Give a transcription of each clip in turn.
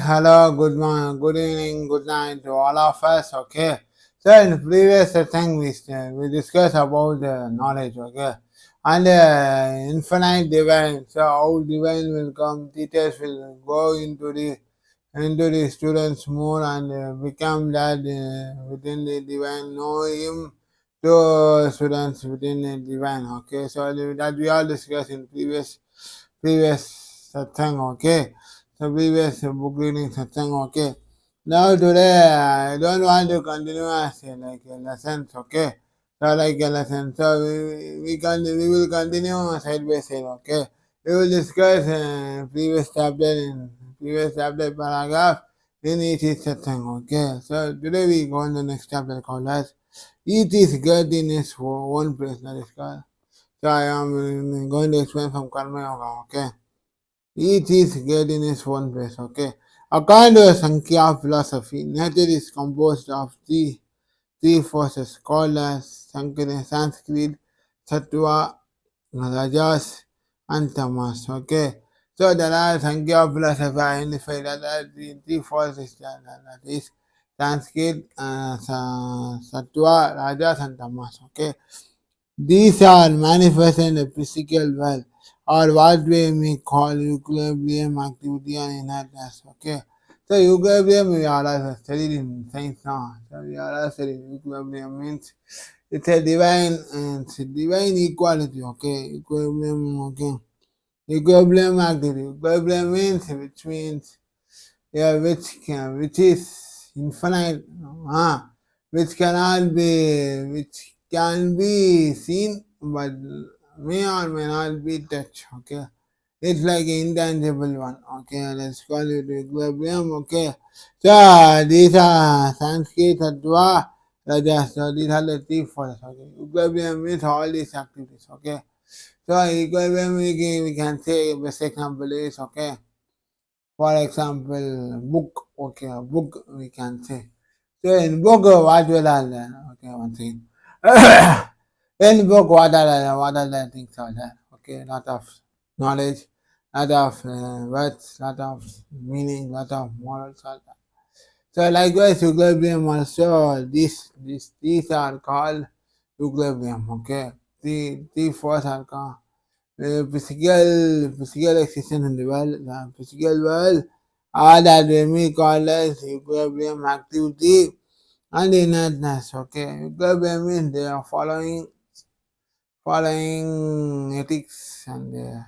hello, good morning, good evening, good night to all of us. Okay. So in the previous thing we discussed about knowledge. Okay, and infinite divine. So how divine will come, teachers will go into the students more and become that within the divine, know him to students within the divine. Okay, so that we all discussed in previous thing. Okay, so previous book reading thing. Okay, now today I don't want to continue as like a lessons. Okay, so like a lesson. So we will continue side by side. Okay, we will discuss previous chapter paragraph in each thing. Okay, so today we go on the next chapter called as each is good in its one place. That is called. So I am going to explain from Karma Yoga. Okay. Each is good in its one place, okay? According to the Sankhya philosophy, nature is composed of three forces called as Sanskrit, Sattva, Rajas, and Tamas, okay? So there are Sankhya philosophy identified that the three forces that is Sanskrit, Sattva, Rajas, and Tamas, okay? These are manifest in the physical world or what we may call equilibrium activity and inertness. Okay. So equilibrium we are studied in science now. So we are studying equilibrium means it's a divine equality. Okay. Equilibrium. Okay. Equilibrium activity. Equilibrium means which is infinite, which can be seen but may or may not be touched. Okay, it's like an intangible one. Okay, let's call it equilibrium. Okay, so these are Sanskrit Tattva, Rajas. So these are the three forces. Okay, equilibrium means all these activities. Okay, so equilibrium we can say best example is okay. For example, book. Okay, a book we can say. So in book, what will I learn? Okay, one thing. In book, what are the things are there? Okay, lot of knowledge, lot of words, lot of meaning, lot of morals. All that. So likewise, equilibrium also. These are called equilibrium. Okay, the force are called physical existence in the world, the physical world, all that we may call as equilibrium activity and inertness. Okay, equilibrium means they are following ethics and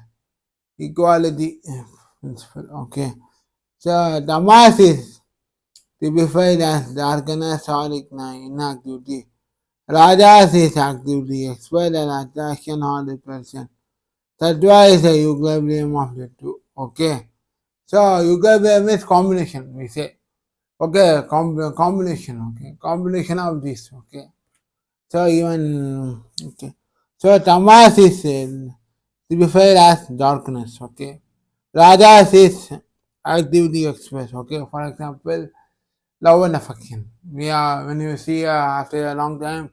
equality principle. Okay, so the mass is typified as darkness or inactivity. Rajas is activity, expressed as attraction or repulsion. Tattva is a equilibrium of the two. Okay. So equilibrium is combination, we say. Okay, combination, okay. Combination of this, okay. So even okay. So tamas is typified as darkness, okay. Rajas is activity expressed, okay. For example, love and affection. We are when you see after a long time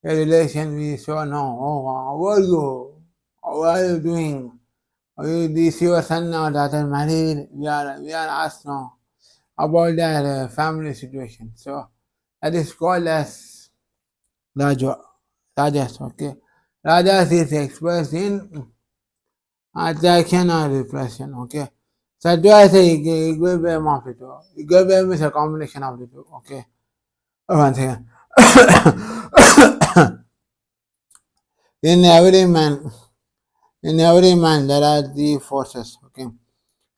a relation, we so know, oh, how are you? How are you doing? This your son or daughter married? We are asked now about their family situation. So that is called as Raja. Rajas. Okay, Rajas is expressed in attraction or repression. Okay, so Sattva is a equilibrium of the two. Equilibrium is a combination of the two. Okay, one second. in every man, in every man, there are three forces. Okay.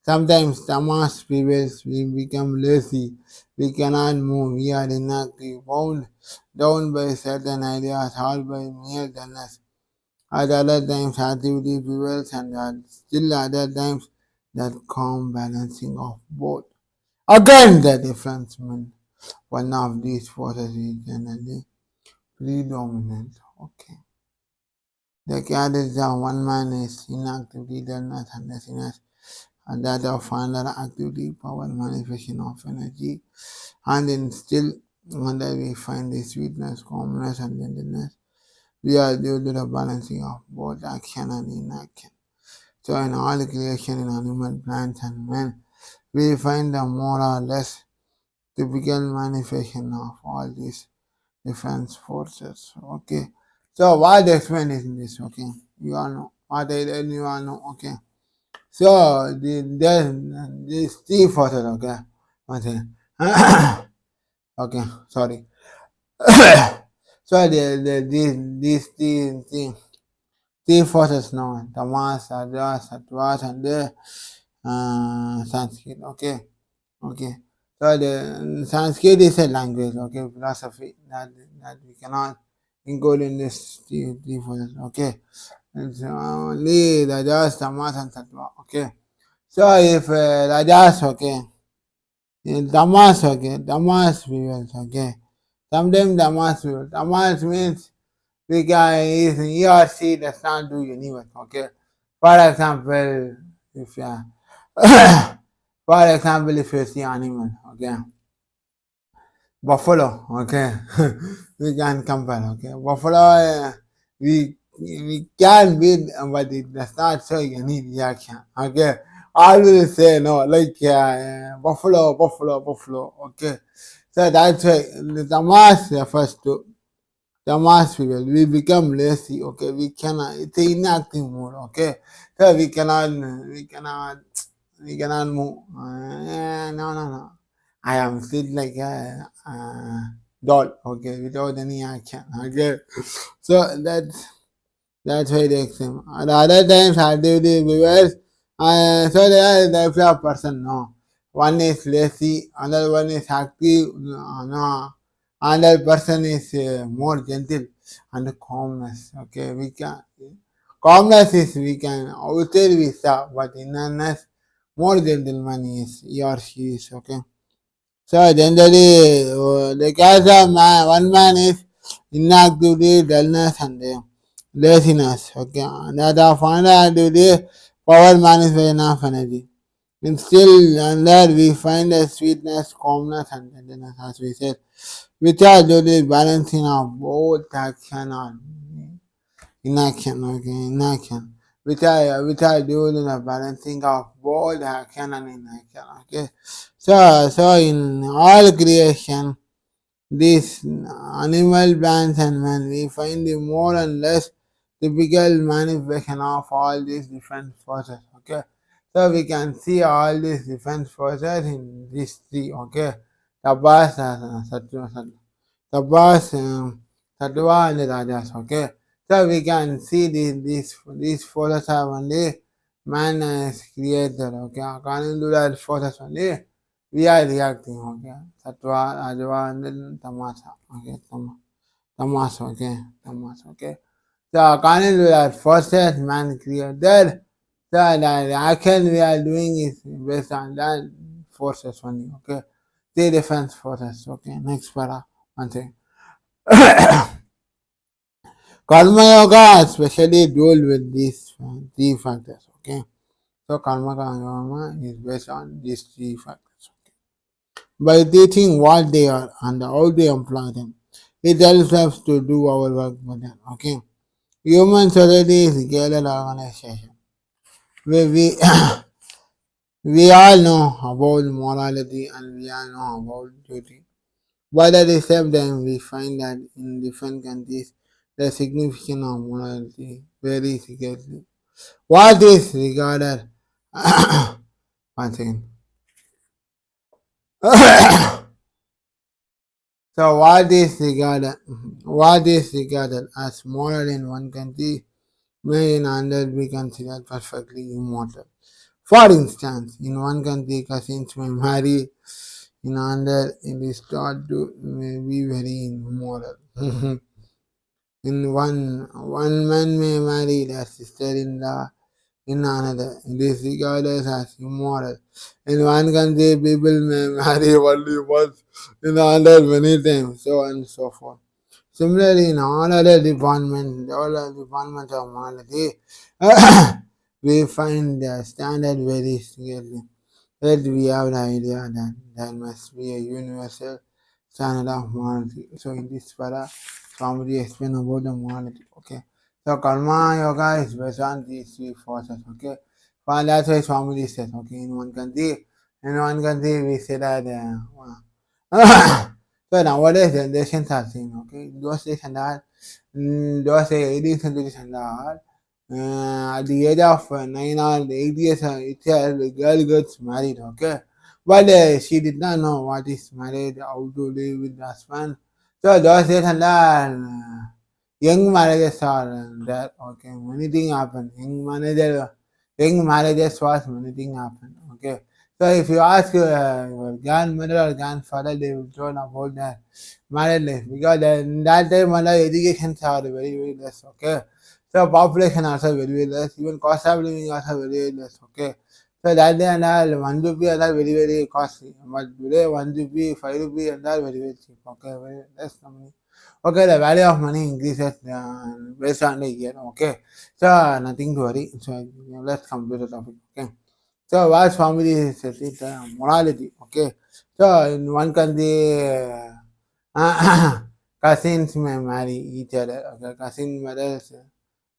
Sometimes tamas prevails, we become lazy, we cannot move, we are inactive, bound down by certain ideas, held by mere dullness. At other times, activity prevails, and at still other times, that calm balancing of both. Again, the difference means one of these forces is generally predominant. Okay. The character of one man is inactivity, dullness, and laziness, and that of another activity, power, manifestation of energy, and in still wonder we find the sweetness, calmness, and gentleness. We are due to the balancing of both action and inaction. So in all creation, in animal, plants, and men, we find the more or less typical manifestation of all these defense forces. Okay. So what explain is this? Okay. You all know. What I tell you all know. Okay. So these three forces. Okay. One second. Okay. Sorry. So three forces now. Tamas, Adras, Satvas, and the Sanskrit. Okay. Okay. So the Sanskrit is a language, okay, philosophy that we cannot include in this three forces, okay. It's only Rajas, Tamas, and Sattva, okay. So if Rajas, okay, Tamas, okay, Tamas prevails, okay. Sometimes Tamas prevails. Tamas means we can, he or she does not do any work, okay. For example, if for example, if you see animal, okay. Buffalo, okay. We can compare, okay. Buffalo, we can beat, but it does not show any reaction, okay. Always say no, like buffalo, buffalo, buffalo, okay. So that's why the mass refers to the mass people. We become lazy, okay. We cannot, it's inactive mode, okay. So we cannot move. No, no, no. I am still like a doll, okay, without any action, okay. So that's why they exam. At other times, activity because so there are types of person. No, one is lazy, another one is active. No, another person is more gentle and calmness. Okay, we can calmness is we can outside we saw, but innerness more gentleman is he or she is okay. So generally, the case of one man is inactivity, dullness, and laziness. Okay, that of another activity, power manifestation of energy. And still, under we find a sweetness, calmness, and tenderness, as we said, which are the balancing of both action and inaction. Okay, inaction. Which are doing the balancing of both action and inaction. Okay, so in all creation, these animal, plants, and man, we find the more and less typical manifestation of all these different forces. Okay, so we can see all these different forces in these three. Okay, the bus, Tapas, Sattva, and the Rajas. Okay, so we can see these forces are only man has created. Okay, according to that forces only we are reacting. Okay, Sattva, Rajva, and then Tamasa. Okay, Tamas. Okay, Tamas. Okay. So according to that forces man created, so the action we are doing is based on that forces only. Okay, three different forces. Okay, next para. One thing. Karma Yoga especially deal with these three factors. Okay, so Karma Yoga is based on these three factors. Okay. By teaching what they are and how they employ them, it helps us to do our work better. Okay, human society is a gated organization where we we all know about morality and we all know about duty. But at the same time, we find that in different countries, the significance of morality varies greatly. What is regarded one second. So what is regarded as moral in one country may in another be considered perfectly immoral. For instance, in one country cousins may marry, in another it is thought to may be very immoral. In one man may marry their sister-in-law, in another it is regarded as immoral. In one country, people may marry only once, in another many times, so on and so forth. Similarly, in all other departments of morality, we find the standard very clearly. Yet we have the idea that there must be a universal standard of morality. So in this para, Swamiji explain about the morality. Okay. So karma yoga is based on these three forces. Okay. Well, that's why Swamiji says, okay, in one country, In one country, we say that. So nowadays, generations are saying, okay, those days and that, those 18th centuries and that, at the age of 9 or 8 years itself, the girl gets married, okay. But she did not know what is marriage, how to live with the husband. So those days and that, young marriages are there, okay. Many things happen. Young marriages was many things happen, okay. So if you ask your grandmother or grandfather, they will tell about that married life because in that time, educations are very very less. Okay, so population also very very less. Even cost of living also very very less. Okay, so that day and all 1 rupee and all very very costly. But today 1 rupee, 5 rupee and all very very cheap. Okay, very less money. Okay, the value of money increases based on the year. Okay, so nothing to worry. So let's come to the topic. Okay. So vast family is morality. Okay. So in one country, cousins may marry each other. Okay. Cousin mothers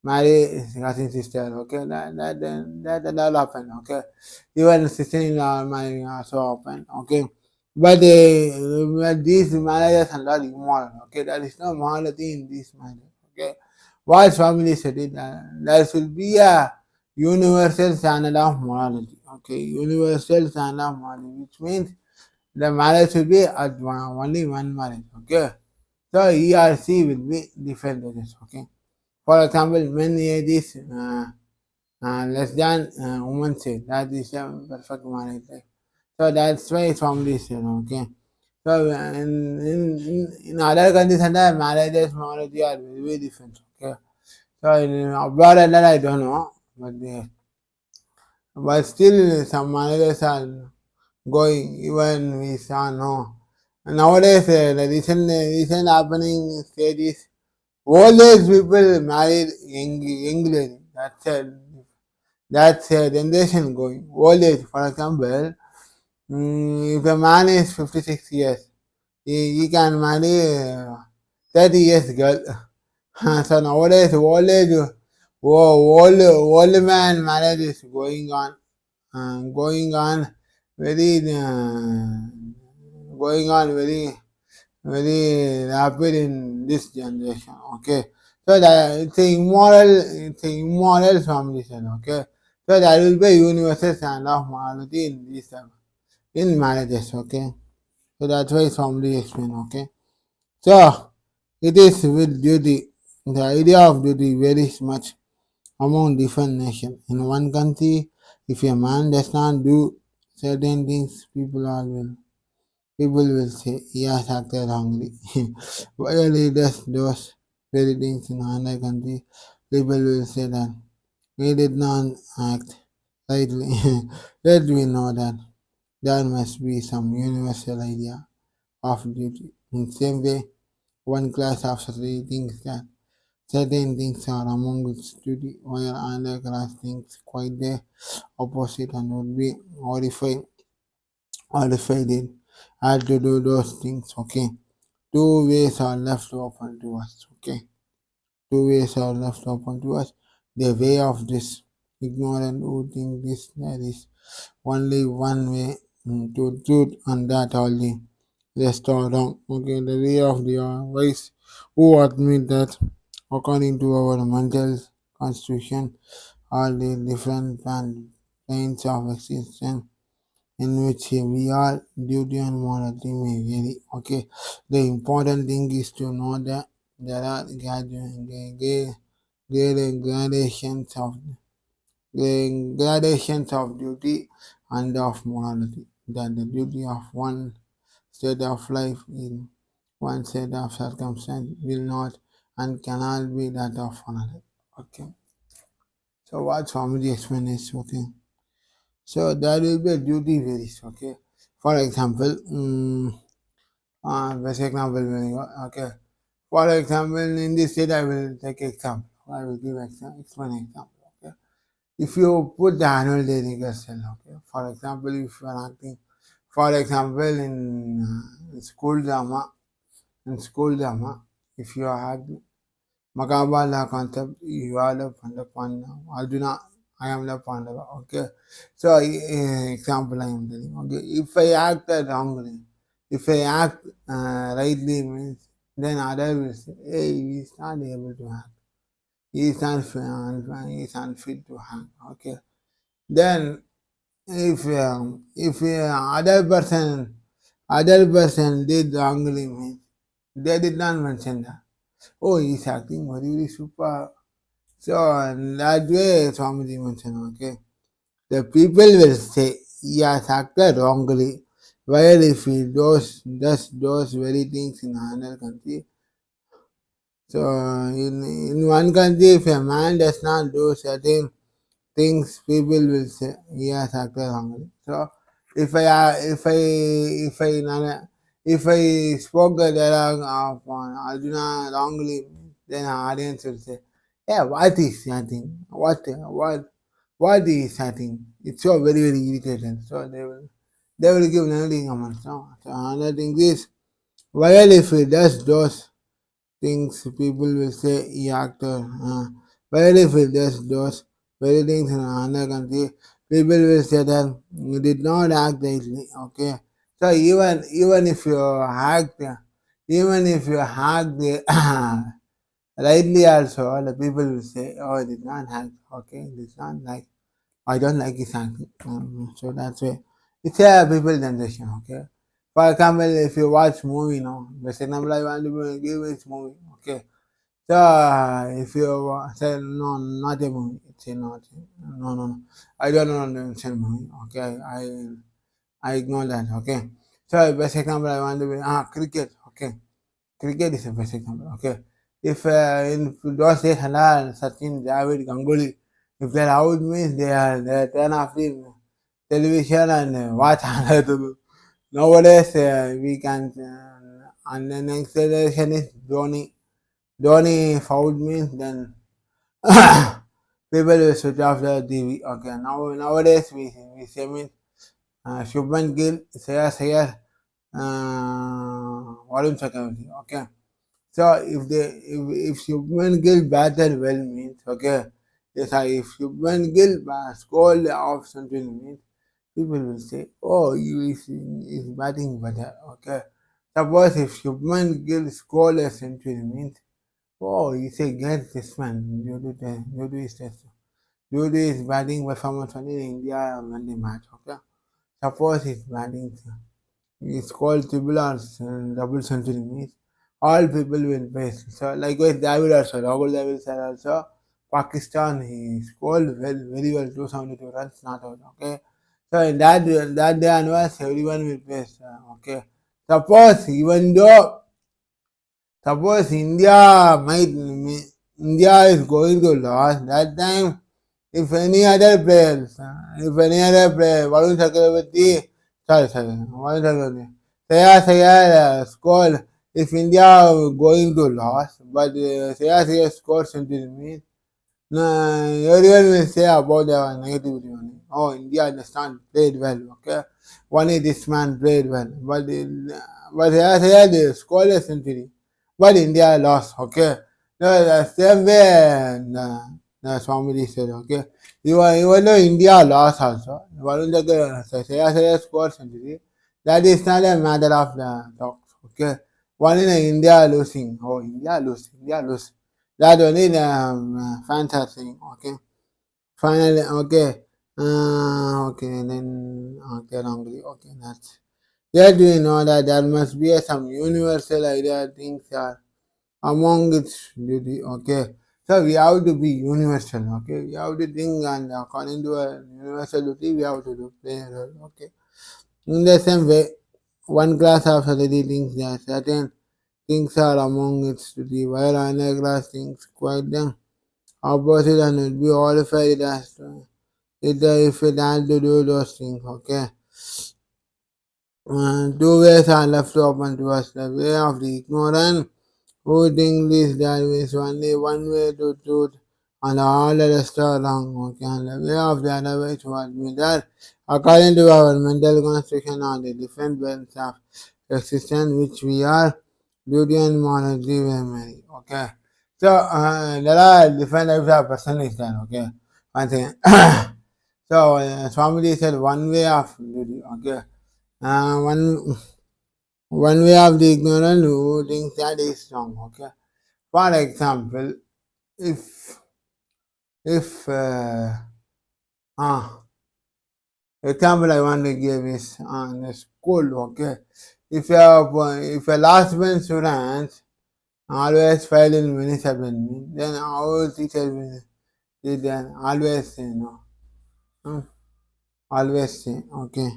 marry his cousin sister. Okay. That happen. Okay. Even sister-in-law marrying also happen. Okay. But these marriages are not immoral. Okay. There is no morality in these marriages. Okay. What family said it, there should be a universal standard of morality. Okay, universal standard of morality, which means the marriage should be at only one marriage. Okay, so he or she will be different ages. Okay, for example, men age is less than women say that is a perfect marriage. Right? So that's why family said okay. So in other countries, and marriages morality are very, very different. Okay. So in abroad and that I don't know, but still some managers are going. Even we saw no. Nowadays, the recent happening stage is old age people married young lady. That's a generation going. Old age, for example, if a man is 56 years, he can marry 30 years girl. So nowadays, old man marriage is going on very, going on very rapid in this generation. Okay, so that it's a immoral foundation. Okay, so there will be universal standard of morality in this in marriages. Okay, so that's why family explain. Okay, so it is with duty. The idea of duty varies much among different nations. In one country, if a man does not do certain things, people will say he has acted wrongly. While he does those very things in another country, people will say that he did not act rightly. Yet we know that there must be some universal idea of duty. In the same way, one class of society thinks that certain things are among its duty, while another class thinks quite the opposite and would be horrified it had to do those things. Okay, two ways are left open to us. Okay, two ways are left open to us. The way of this ignorant who think this there is only one way to truth and that only rest are wrong. Okay, the way of the wise who admit that according to our mental constitution all the different planes of existence in which we are duty and morality may vary. Okay, the important thing is to know that there are gradations of duty and of morality. That the duty of one state of life in one set of circumstance will not and cannot be that of another. Okay. So what family explain is okay. So there will be a duty varies. Okay. For example, best example will go. Okay. For example, in this state, I will take example. I will give explain example. Okay. If you put the annual day rehearsal, okay. For example, if you are acting, for example, in school drama, if you are acting Makabala concept, you are upon Arjuna I am the Pandava. Okay. So example I am telling. Okay. If I act wrongly, if I act rightly means then other will say, hey, he is not able to act. He is he is unfit to act. Okay. Then if other person did wrongly means they did not mention that. Oh, he is acting very super. So that way Swamiji mentioned, okay. The people will say he has acted wrongly, while if he does those very things in another country. So in one country, if a man does not do certain things, people will say he has acted wrongly. So if if I spoke the dialogue of Arjuna wrongly, then our audience will say, yeah, what is that thing? What is that thing? It's so very very irritating. So they will give negative comments. No? So another thing is, while if he does those things, people will say he acted. While if he does those very things in another country, people will say that you did not act rightly. Okay. So even if you act, even if you act rightly also, the people will say, oh, it did not act. Okay, it is not like I don't like his acting. So that's why it's a people generation. Okay. For example, if you watch movie, no, the example I want to give is movie. Okay. So if you say no, not a movie, it's a not. No. I don't understand movie. Okay. I ignore that. Okay. So best example I want to be cricket. Okay. Cricket is a best example. Okay. If in those days, Hala, Sachin, Dravid, Ganguly, if they're out means they turn off the television and watch another. Nowadays, we can, and the next generation is Dhoni. Dhoni fouled means then people will switch off the TV. Okay, nowadays we say means Shubman Gill, Sayar, Varun Chakravarti. Okay, so if Shubman Gill batted well means okay, yes, if Shubman Gill scored off century means people will say, oh, he is batting better. Okay, suppose if Shubman Gill scored a century means oh, you say get this man due to his batting performance on in India Monday match. Okay, suppose his batting is called triple or double century means all people will face. So likewise David also, Rahul David said also Pakistan he scored very well 272 runs not out. Okay. So in that day onwards everyone will face. Okay. Suppose India is going to lose that time. If any other player, Varun Chakravarti, Varun Chakravarti, scored. If India going to lose, but Saya scored century means no, everyone will say about the negativity only. Oh, India does not played well. Okay, only this man played well, but here they scored a century, but India lost. Okay, no, the same way the Swamiji said. Okay, even though India lost also, Varun Jagat scored century. That is not a matter of the talks. Okay, one in India losing. Oh, India lose. That only the fans are saying, okay. Finally, okay. Okay, then, okay, wrongly, okay, that's. Yet we know that there must be some universal idea things are among its duty, okay. So we have to be universal, okay. We have to think and according to a universal duty, we have to do play a role, okay. In the same way, one class of society thinks that certain things are among its duty, while another class thinks quite the opposite and will be horrified as if it had to do those things, okay? Two ways are left open to us, the way of the ignorant who think this there is only one way to truth and all the rest are wrong, okay? And the way of the other way to admit that according to our mental construction are the different ways of existence which we are duty and morality we marry, okay? So there are different types of personalities there, okay? One thing. So Swamiji said one way of duty. Okay. One way of the ignorant who thinks that is wrong. Okay. For example, if if uh, example I want to give is on the school. Okay. If a last bench student always fail in many subjects, then our teacher will then always say no. Hmm, always say okay.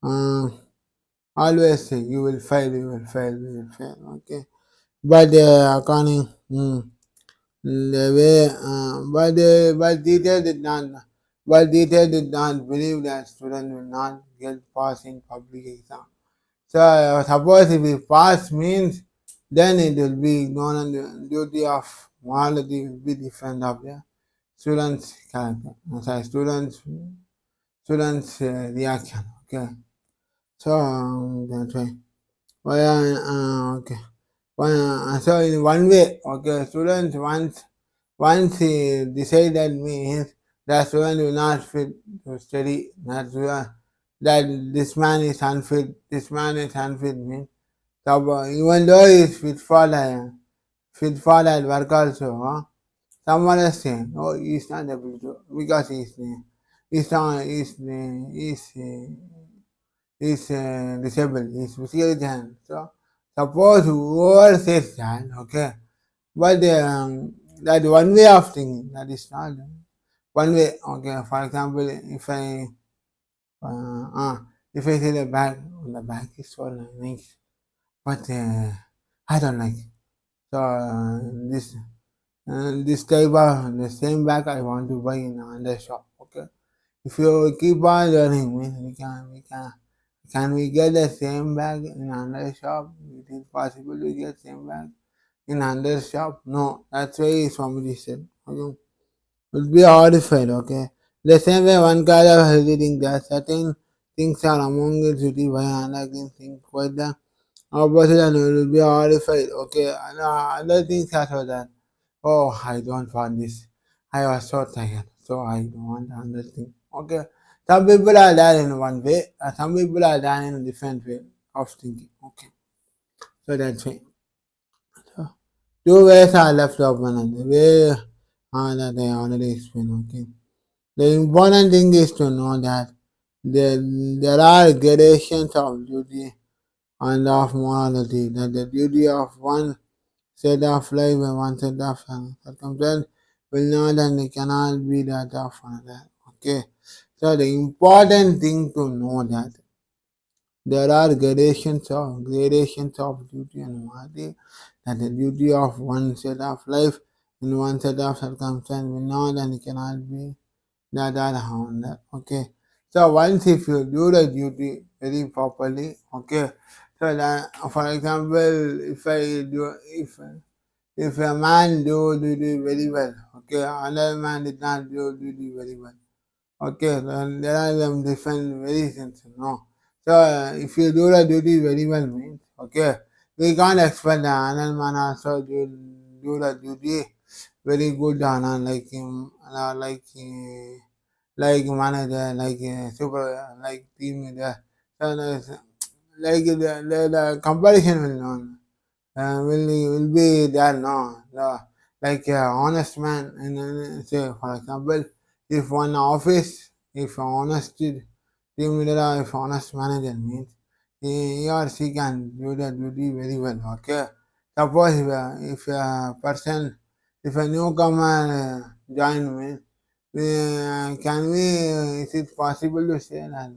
Um, always say you will fail, you will fail, you will fail. Okay. But according the way, but teacher did not believe that student will not get pass in public exam. So suppose if we pass means, then it will be ignorant. The duty of morality will be different of the students' character. Sorry, students' reaction. Okay. So that's why. Okay. So in one way, okay, students once he decided means that student will not fit to study, that this man is unfit, this man is unfit means. So even though he is fit for that work also, someone is saying, oh, he's not able to because he's not he's disabled, he's physically challenged. So suppose whoever says that, okay, but that one way of thinking, that is not one way. Okay, for example, uh, uh, if I say the bag is so nice, but I don't like it. So this type of the same bag I want to buy in another shop. Okay, if you keep on learning, means can we get the same bag in another shop? It is possible to get same bag in another shop? No, that's why somebody said. Okay, will be horrified. Okay, the same way one kind of healthy thing that certain things are among the city by another things quite the opposite and will be horrified. Okay, and other things also that. Oh, I don't want this. I was so tired, so I don't want another thing. Okay, some people are there in one way, some people are there in a different way of thinking. Okay, so that's why. So, two ways are left open, and the way that I already explained. Okay, the important thing is to know that there, there are gradations of duty and of morality. That the duty of one set of life and one set of circumstance will not and cannot be that of another. Okay, so the important thing to know that there are gradations of duty and morality. That the duty of one set of life in one set of circumstance will not and cannot be that are hound. Okay. So once if you do the duty very properly, okay. So that, for example, if a man do duty very well, okay, another man did not do duty very well. Okay, then there are some different variations, no. So if you do the duty very well means, okay, we can't expect the another man also do the duty very good like him, like manager, like super, like team leader. So like the comparison will not will be there no, like honest man and say for example if one office if honest team leader or if honest manager means he or she can do the duty very well. Okay, suppose if a person if a newcomer join means can we is it possible to say that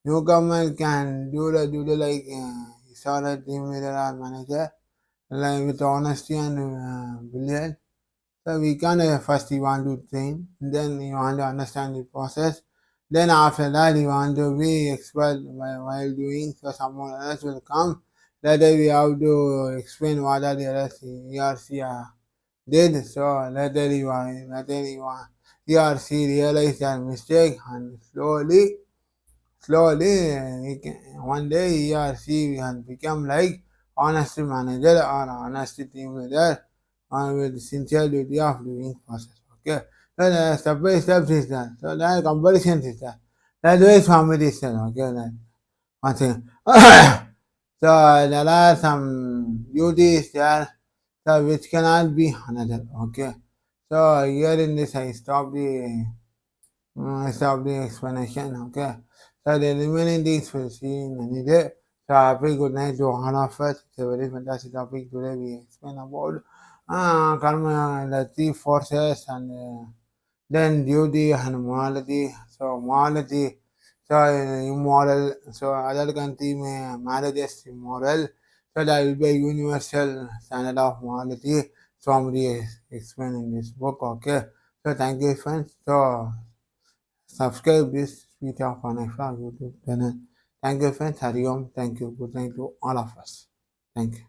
newcomer can do the duty like sort of team leader or manager like with honesty and brilliance. So we can first you want to train, then you want to understand the process. Then after that you want to be expert while doing, so someone else will come. Later we have to explain what are the errors he or she did. So later you are he or she realize their mistake and slowly, one day he or she can become like honest manager or honest team leader with sincere duty of doing process. Okay, So the step by step is there. So the comparison is there. That's why Swami is there. Okay, that one thing. So there are some duties there, so which cannot be another. Okay. So here in this I stop the explanation. Okay. So the remaining things we'll see in any day. So happy good night to all of us. It's a very fantastic topic today. We explain about karma, the three forces, and then duty and morality. So morality, so immoral. So other country may marriage is immoral. So that will be a universal standard of morality. Somebody explained in this book. Okay. So thank you, friends. So subscribe this Sweet of Anakra YouTube channel. Thank you, friends. Hari Om. Thank you. Good night to all of us. Thank you.